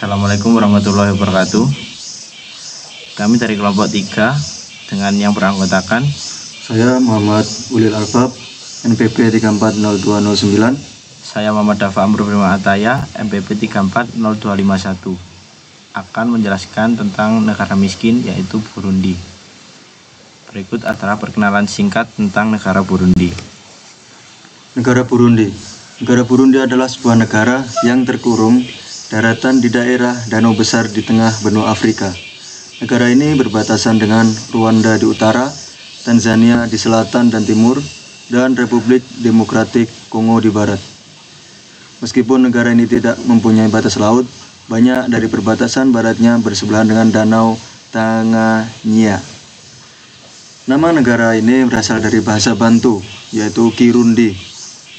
Assalamualaikum warahmatullahi wabarakatuh. Kami dari kelompok 3 dengan yang beranggotakan Saya Muhammad Ulil Albab, NPP 340209. saya Muhammad Dafa Amrul Prima Ataya, MPP 340251, akan menjelaskan tentang negara miskin yaitu Burundi. Berikut adalah perkenalan singkat tentang negara Burundi. Negara Burundi. Negara Burundi adalah sebuah negara yang terkurung daratan di daerah danau besar di tengah benua Afrika. Negara ini berbatasan dengan Rwanda di utara, Tanzania di selatan dan timur, dan Republik Demokratik Kongo di barat. Meskipun negara ini tidak mempunyai batas laut, banyak dari perbatasan baratnya bersebelahan dengan Danau Tanganyika. Nama negara ini berasal dari bahasa Bantu, yaitu Kirundi.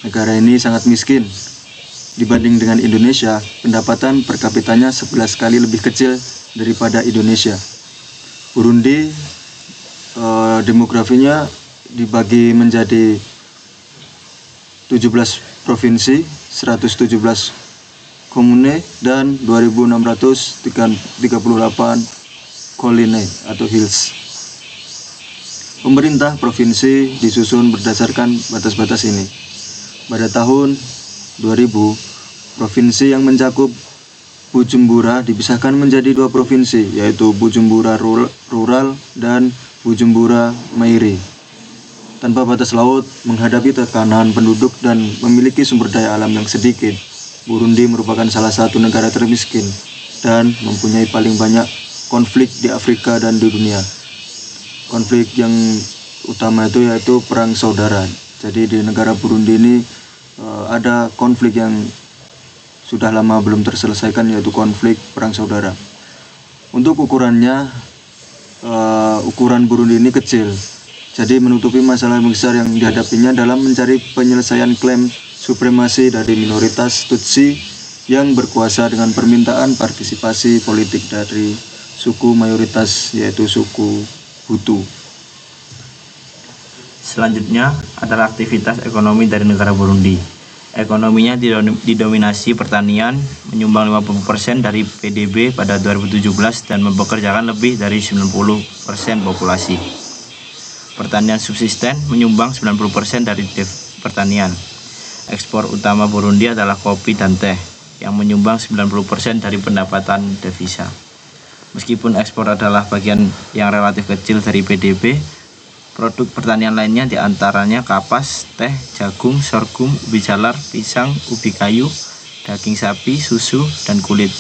Negara ini sangat miskin. Dibanding dengan Indonesia, pendapatan per kapitanya 11 kali lebih kecil daripada Indonesia. Burundi demografinya dibagi menjadi 17 provinsi, 117 komune, dan 2.638 koline atau hills. Pemerintah provinsi disusun berdasarkan batas-batas ini. Pada tahun 2000, provinsi yang mencakup Bujumbura dipisahkan menjadi 2 provinsi, yaitu Bujumbura Rural dan Bujumbura Mairi. Tanpa batas laut, menghadapi tekanan penduduk dan memiliki sumber daya alam yang sedikit, Burundi merupakan salah satu negara termiskin dan mempunyai paling banyak konflik di Afrika dan di dunia. Konflik yang utama itu yaitu perang saudara. Jadi di negara Burundi ini ada konflik yang sudah lama belum terselesaikan, yaitu konflik perang saudara. Untuk ukurannya, ukuran Burundi ini kecil, jadi menutupi masalah besar yang dihadapinya dalam mencari penyelesaian klaim supremasi dari minoritas Tutsi yang berkuasa dengan permintaan partisipasi politik dari suku mayoritas, yaitu suku Hutu. Selanjutnya adalah aktivitas ekonomi dari negara Burundi. Ekonominya didominasi pertanian, menyumbang 50% dari PDB pada 2017 dan mempekerjakan lebih dari 90% populasi. Pertanian subsisten menyumbang 90% dari pertanian. Ekspor utama Burundi adalah kopi dan teh, yang menyumbang 90% dari pendapatan devisa. Meskipun ekspor adalah bagian yang relatif kecil dari PDB, produk pertanian lainnya diantaranya kapas, teh, jagung, sorghum, ubi jalar, pisang, ubi kayu, daging sapi, susu, dan kulit.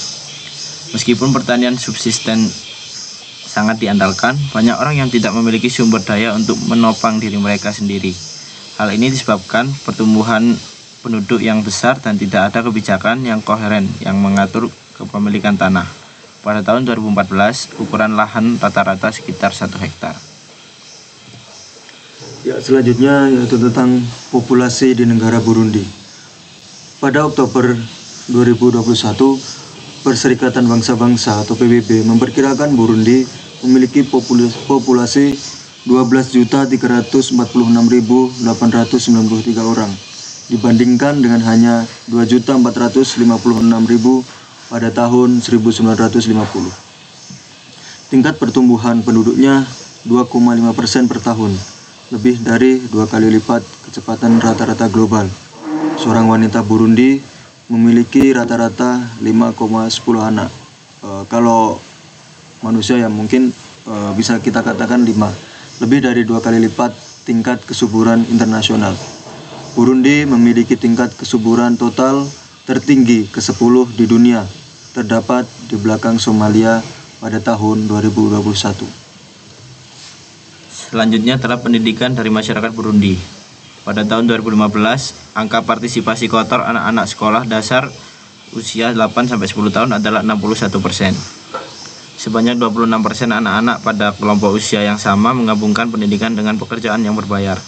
Meskipun pertanian subsisten sangat diandalkan, banyak orang yang tidak memiliki sumber daya untuk menopang diri mereka sendiri. Hal ini disebabkan pertumbuhan penduduk yang besar dan tidak ada kebijakan yang koheren yang mengatur kepemilikan tanah. Pada tahun 2014, ukuran lahan rata-rata sekitar 1 hektar. Ya, selanjutnya yaitu tentang populasi di negara Burundi. Pada Oktober 2021, Perserikatan Bangsa-Bangsa atau PBB memperkirakan Burundi memiliki populasi 12.346.893 orang, dibandingkan dengan hanya 2.456.000 pada tahun 1950. Tingkat pertumbuhan penduduknya 2,5% per tahun, lebih dari 2 kali lipat kecepatan rata-rata global. Seorang wanita Burundi memiliki rata-rata 5,10 anak. Kalau manusia ya mungkin bisa kita katakan 5, lebih dari 2 kali lipat tingkat kesuburan internasional. Burundi memiliki tingkat kesuburan total tertinggi ke-10 di dunia, terdapat di belakang Somalia pada tahun 2021. Selanjutnya adalah pendidikan dari masyarakat Burundi. Pada tahun 2015, angka partisipasi kotor anak-anak sekolah dasar usia 8-10 tahun adalah 61%. Sebanyak 26% anak-anak pada kelompok usia yang sama menggabungkan pendidikan dengan pekerjaan yang berbayar.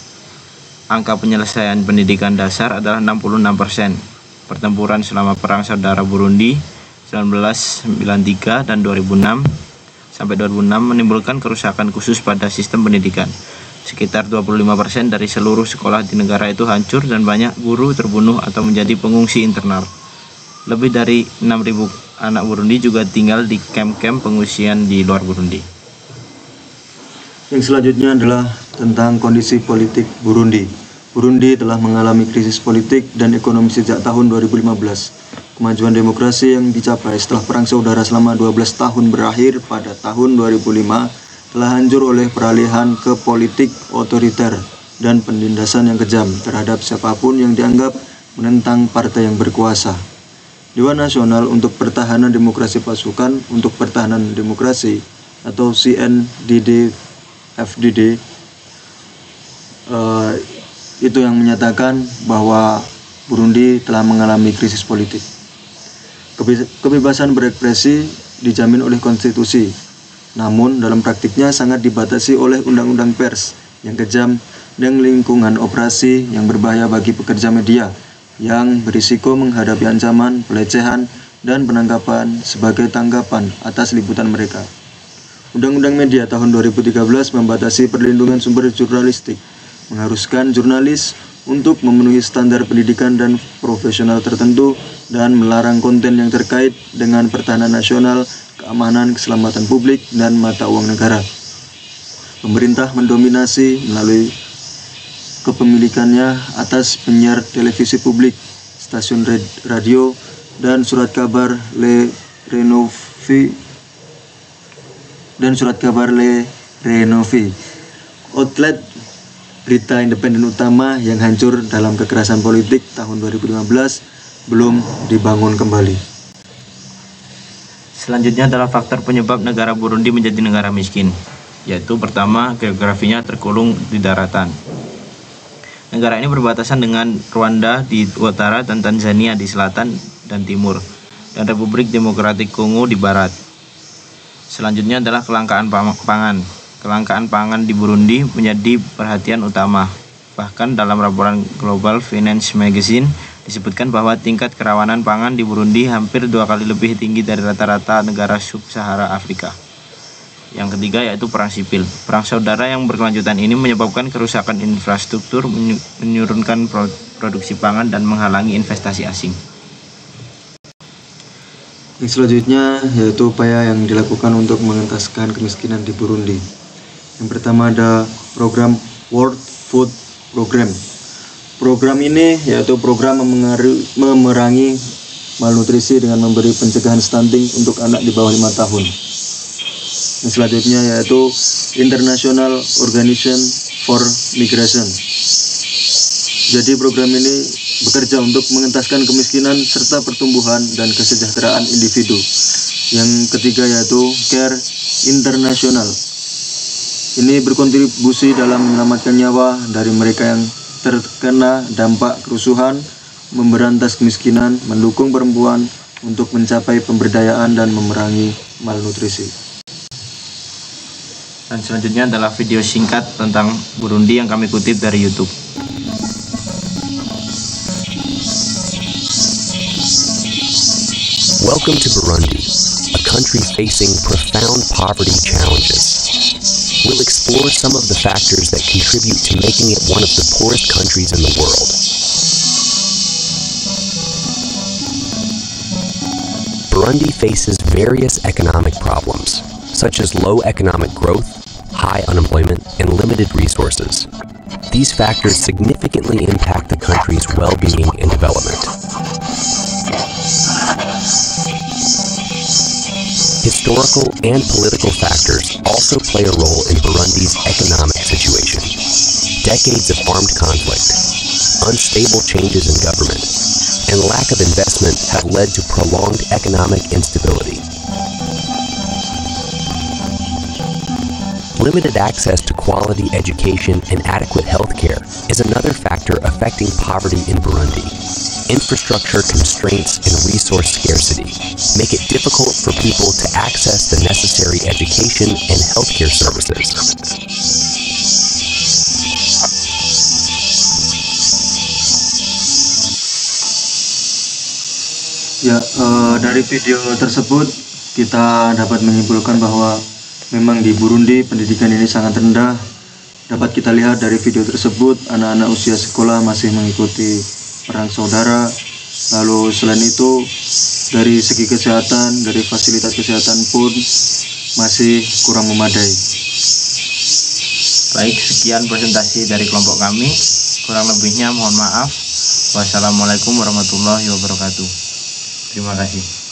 Angka penyelesaian pendidikan dasar adalah 66%. Pertempuran selama Perang Saudara Burundi 1993 dan 2006 sampai 2006 menimbulkan kerusakan khusus pada sistem pendidikan. Sekitar 25% dari seluruh sekolah di negara itu hancur dan banyak guru terbunuh atau menjadi pengungsi internal. Lebih dari 6.000 anak Burundi juga tinggal di kamp-kamp pengungsian di luar Burundi. Yang selanjutnya adalah tentang kondisi politik Burundi. Burundi telah mengalami krisis politik dan ekonomi sejak tahun 2015. Kemajuan demokrasi yang dicapai setelah perang saudara selama 12 tahun berakhir pada tahun 2005 telah hancur oleh peralihan ke politik otoriter dan penindasan yang kejam terhadap siapapun yang dianggap menentang partai yang berkuasa. Dewan Nasional untuk Pertahanan Demokrasi Pasukan untuk Pertahanan Demokrasi atau CNDD-FDD itu yang menyatakan bahwa Burundi telah mengalami krisis politik. Kebebasan berekspresi dijamin oleh konstitusi, namun dalam praktiknya sangat dibatasi oleh undang-undang pers yang kejam dan lingkungan operasi yang berbahaya bagi pekerja media yang berisiko menghadapi ancaman, pelecehan, dan penangkapan sebagai tanggapan atas liputan mereka. Undang-Undang Media tahun 2013 membatasi perlindungan sumber jurnalistik, mengharuskan jurnalis untuk memenuhi standar pendidikan dan profesional tertentu, dan melarang konten yang terkait dengan pertahanan nasional, keamanan, keselamatan publik, dan mata uang negara. Pemerintah mendominasi melalui kepemilikannya atas penyiar televisi publik, stasiun radio, dan surat kabar Le Renouveau, outlet berita independen utama yang hancur dalam kekerasan politik tahun 2015 belum dibangun kembali. Selanjutnya adalah faktor penyebab negara Burundi menjadi negara miskin, yaitu pertama, geografinya terkurung di daratan. Negara ini berbatasan dengan Rwanda di utara dan Tanzania di selatan dan timur, dan Republik Demokratik Kongo di barat. Selanjutnya adalah kelangkaan pangan. Kelangkaan pangan di Burundi menjadi perhatian utama. Bahkan dalam laporan Global Finance Magazine disebutkan bahwa tingkat kerawanan pangan di Burundi hampir 2 kali lebih tinggi dari rata-rata negara sub-Sahara Afrika. Yang ketiga yaitu perang sipil. Perang saudara yang berkelanjutan ini menyebabkan kerusakan infrastruktur, menurunkan produksi pangan, dan menghalangi investasi asing. Yang selanjutnya yaitu upaya yang dilakukan untuk mengentaskan kemiskinan di Burundi. Yang pertama ada program World Food Program. Program ini yaitu program memerangi malnutrisi dengan memberi pencegahan stunting untuk anak di bawah 5 tahun. Yang selanjutnya yaitu International Organization for Migration. Jadi program ini bekerja untuk mengentaskan kemiskinan serta pertumbuhan dan kesejahteraan individu. Yang ketiga yaitu Care International. Ini berkontribusi dalam menyelamatkan nyawa dari mereka yang terkena dampak kerusuhan, memberantas kemiskinan, mendukung perempuan untuk mencapai pemberdayaan, dan memerangi malnutrisi. Dan selanjutnya adalah video singkat tentang Burundi yang kami kutip dari YouTube. Welcome to Burundi, a country facing profound poverty challenges. We'll explore some of the factors that contribute to making it one of the poorest countries in the world. Burundi faces various economic problems, such as low economic growth, high unemployment, and limited resources. These factors significantly impact the country's well-being and development. Historical and political factors also play a role in Burundi's economic situation. Decades of armed conflict, unstable changes in government, and lack of investment have led to prolonged economic instability. Limited access to quality education and adequate health care is another factor affecting poverty in Burundi. Infrastructure constraints and resource scarcity make it difficult for people to access the necessary education and healthcare services. Ya, dari video tersebut kita dapat menyimpulkan bahwa memang di Burundi pendidikan ini sangat rendah. Dapat kita lihat dari video tersebut, anak-anak usia sekolah masih mengikuti perang saudara. Lalu selain itu dari segi kesehatan, dari fasilitas kesehatan pun masih kurang memadai. Baik, sekian presentasi dari kelompok kami. Kurang lebihnya mohon maaf. Wassalamualaikum warahmatullahi wabarakatuh. Terima kasih.